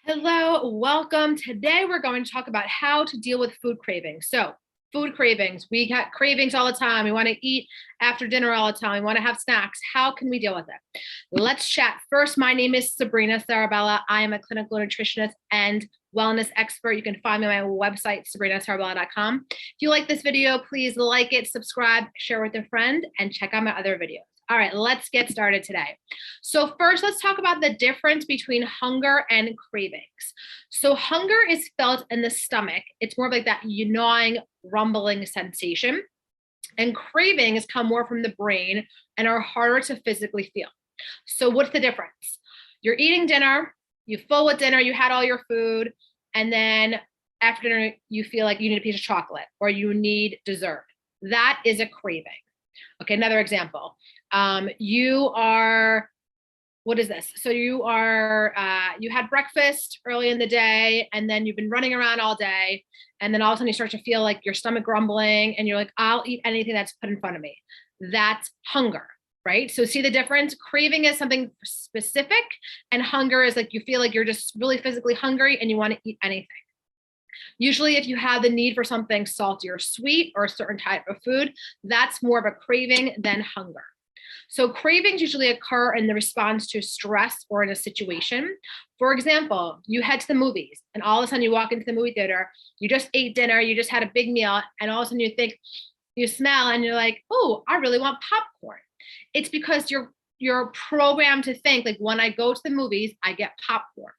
Hello, welcome. Today we're going to talk about how to deal with food cravings. So, food cravings, we got cravings all the time. We want to eat after dinner all the time. We want to have snacks. How can we deal with it? Let's chat. First, my name is Sabrina Sarabella. I am a clinical nutritionist and wellness expert. You can find me on my website, sabrinasarabella.com. If you like this video, please like it, subscribe, share with a friend, and check out my other videos. All right, let's get started today. So first, let's talk about the difference between hunger and cravings. So hunger is felt in the stomach. It's more like that gnawing, rumbling sensation. And cravings come more from the brain and are harder to physically feel. So what's the difference? You're eating dinner, you're full with dinner, you had all your food, and then after dinner, you feel like you need a piece of chocolate or you need dessert. That is a craving. Okay, another example. What is this? So you had breakfast early in the day and then you've been running around all day. And then all of a sudden you start to feel like your stomach grumbling and you're like, I'll eat anything that's put in front of me. That's hunger, right? So see the difference? Craving is something specific and hunger is like, you feel like you're just really physically hungry and you want to eat anything. Usually if you have the need for something salty or sweet or a certain type of food, that's more of a craving than hunger. So cravings usually occur in the response to stress or in a situation. For example, you head to the movies and all of a sudden you walk into the movie theater, you just ate dinner, you just had a big meal, and all of a sudden you smell and you're like, oh, I really want popcorn. It's because you're programmed to think like when I go to the movies, I get popcorn.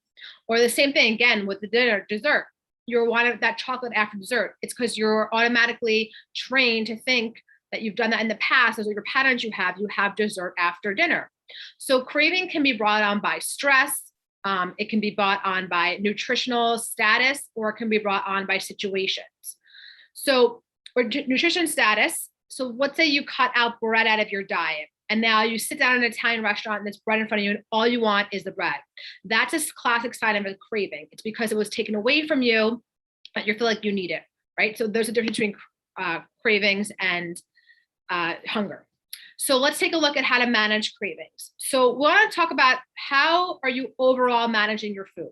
Or the same thing again with the dessert. You're wanting that chocolate after dessert. It's because you're automatically trained to think that you've done that in the past. Those are your patterns you have dessert after dinner. So craving can be brought on by stress. It can be brought on by nutritional status, or it can be brought on by situations. So, or nutrition status. So let's say you cut out bread out of your diet and now you sit down in an Italian restaurant and there's bread in front of you and all you want is the bread. That's a classic sign of a craving. It's because it was taken away from you, but you feel like you need it, right? So there's a difference between cravings and hunger. So let's take a look at how to manage cravings. So we want to talk about how are you overall managing your food?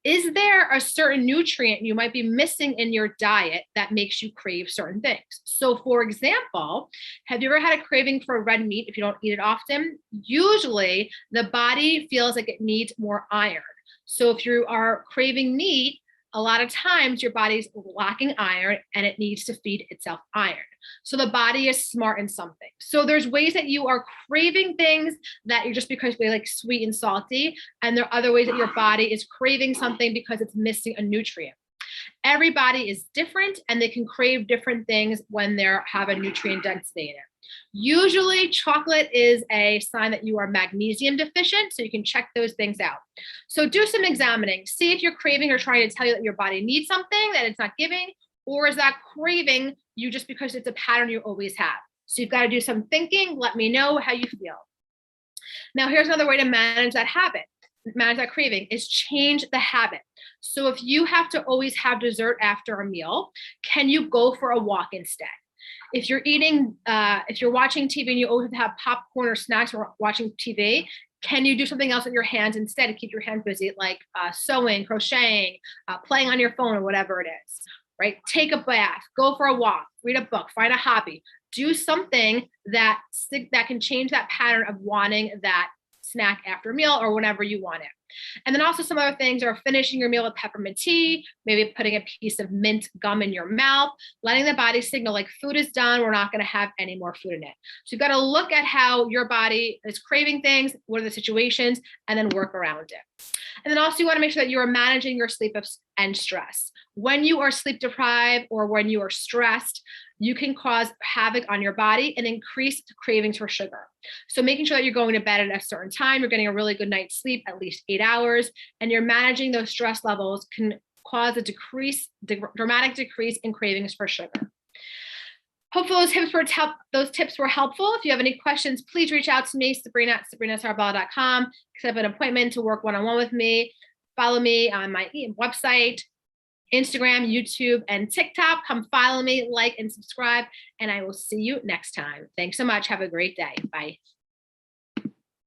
Is there a certain nutrient you might be missing in your diet that makes you crave certain things? So for example, have you ever had a craving for red meat if you don't eat it often? Usually the body feels like it needs more iron. So if you are craving meat, a lot of times your body's lacking iron and it needs to feed itself iron. So the body is smart in something. So there's ways that you are craving things that you're just because they like sweet and salty. And there are other ways that your body is craving something because it's missing a nutrient. Everybody is different and they can crave different things when they have a nutrient density in it. Usually chocolate is a sign that you are magnesium deficient, so you can check those things out. So do some examining, see if you're craving or trying to tell you that your body needs something that it's not giving, or is that craving you just because it's a pattern you always have. So you've got to do some thinking, let me know how you feel. Now here's another way to manage that habit, manage that craving, is change the habit. So if you have to always have dessert after a meal, can you go for a walk instead? If you're watching TV and you always have popcorn or snacks or watching TV, can you do something else with your hands instead to keep your hands busy, like sewing, crocheting, playing on your phone or whatever it is, right? Take a bath, go for a walk, read a book, find a hobby, do something that can change that pattern of wanting that snack after a meal or whenever you want it. And then also some other things are finishing your meal with peppermint tea, maybe putting a piece of mint gum in your mouth, letting the body signal like food is done, we're not going to have any more food in it. So you've got to look at how your body is craving things, what are the situations, and then work around it. And then also you want to make sure that you are managing your sleep and stress. When you are sleep deprived or when you are stressed, you can cause havoc on your body and increase cravings for sugar. So making sure that you're going to bed at a certain time, you're getting a really good night's sleep, at least 8 hours, and you're managing those stress levels can cause a dramatic decrease in cravings for sugar. Hopefully those tips were helpful. If you have any questions, please reach out to me, Sabrina at sabrinasarabella.com. Set up an appointment to work one-on-one with me. Follow me on my website, Instagram, YouTube, and TikTok. Come follow me, like, and subscribe, and I will see you next time. Thanks so much. Have a great day. Bye.